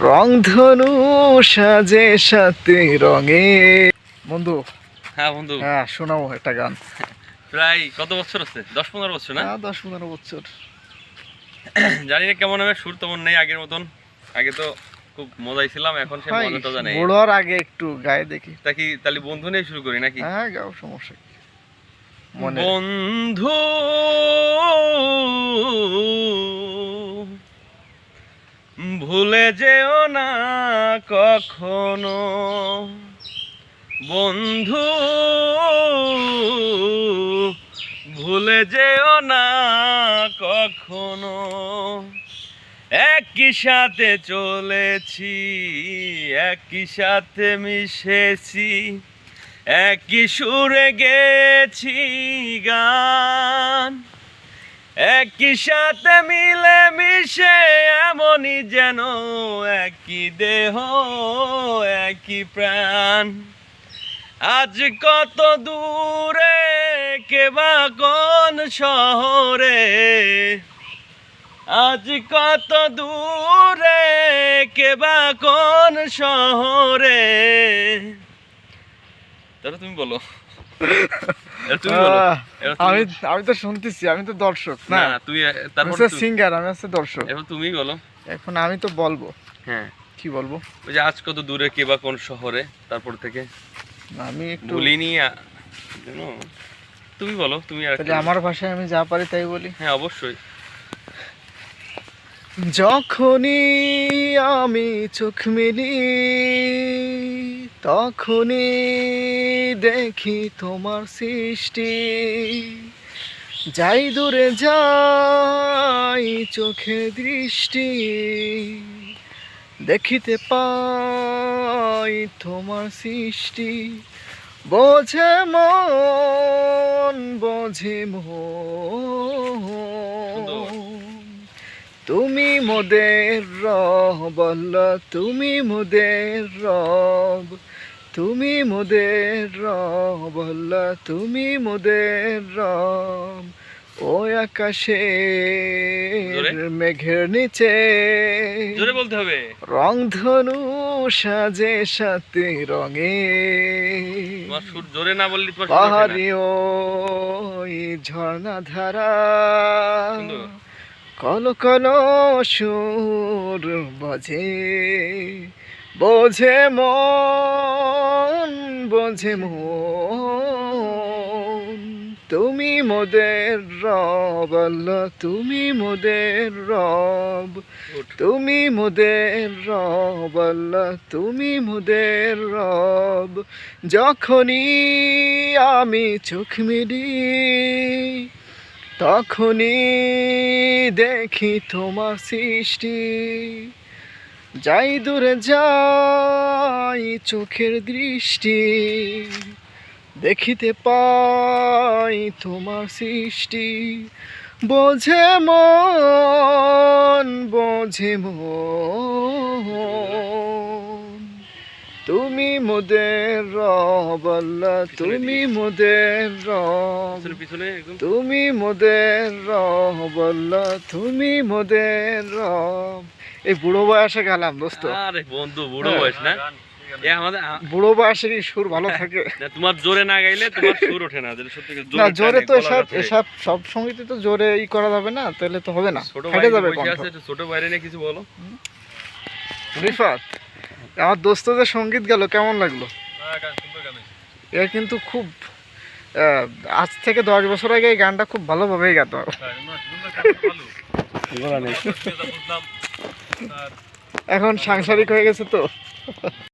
রংধনু সাজে সাথে রঙে। বন্ধু, হ্যাঁ বন্ধু, হ্যাঁ শোনাও একটা গান। প্রায় কত বছর আছে? 10-15 বছর না? 10-15 বছর। জানি না কেমন হবে, সুর তেমন নেই আগের মতন। আগে তো খুব মজাই ছিলাম, এখন সে মজাটা নেই। বড়র আগে একটু গায়ে দেখি। তাহলে বন্ধু নিয়ে শুরু করি নাকি? হ্যাঁ গাও, সমস্যা কি। বন্ধু ভুলে যেও না কখনো, বন্ধু ভুলে যেও না কখনো। একই সাথে চলেছি, একই সাথে মিশেছি, একই সুরে গেছি গান, একই সাথে মিলে মিশে এমনই যেন একই দেহ একই প্রাণ। আজ কত দূরে কেবা কোন শহরে, আজ কত দূরে কেবা কোন শহরে। তাহলে তুমি বলো। আমি তো শুনতেছি, আমি তো দর্শক না। তুই তারপর সিঙ্গার, আমি হচ্ছে দর্শক। এখন তুমি বলো। এখন আমি তো বলবো। হ্যাঁ কি বলবো? ওই যে আজ কত দূরে কে বা কোন শহরে, তারপর থেকে আমি একটু ভুলিনি। তুমি বলো, তুমি আর আমার ভাষায় আমি যা পারি তাই বলি। হ্যাঁ অবশ্যই। যখনই আমি চোখ মেলি তখনই দেখি তোমার সৃষ্টি। যাই দূরে যাই চোখে দৃষ্টি, দেখিতে পাই তোমার সৃষ্টি। বোঝে মন, বোঝে মন, তুমি মোদের রব, তুমি মোদের রব, তুমি মোদের রব, তুমি মোদের রব। ওই আকাশের মেঘের নিচে জোরে বলতে হবে। রংধনু সাজে সাথে রঙে। সুর জোরে না বললি পাহাড়ি ওই ঝর্ণা ধারা, কল কল সুর বাজে। বোঝে মন, বোঝে মন, তুমি মোদের রব, তুমি মোদের রব, তুমি মোদের রব, তুমি মোদের রব। যখনই আমি চোখ মেলি তখনই দেখি তোমার সৃষ্টি। যাই দূরে যাই চোখের দৃষ্টি, দেখিতে পাই তোমার সৃষ্টি। বোঝে মন, বোঝে মন, তুমি মোদের রব, তুমি মোদের রব, তুমি মোদের রব, তুমি মোদের রব। এই বুড়ো বয়সে গেলাম দোস্ত। আরে বন্ধু, বুড়ো বয়স না, বুড়ো বয়সে কি সুর ভালো থাকে? তোমার জোরে না গাইলে তোমার সুর ওঠে না। না জোরে তো এসব সব সঙ্গীতে তো জোরে ই করা যাবে না, তাহলে তো হবে না, ফেটে যাবে কণ্ঠ। ছোট বাইরে নিয়ে কিছু বলো। রিফাত, আমার দোস্তদের সঙ্গীত গেল, কেমন লাগলো? এ কিন্তু খুব আজ থেকে 10 বছর আগে এই গানটা খুব ভালোভাবেই গাত। এখন সাংসারিক হয়ে গেছে তো।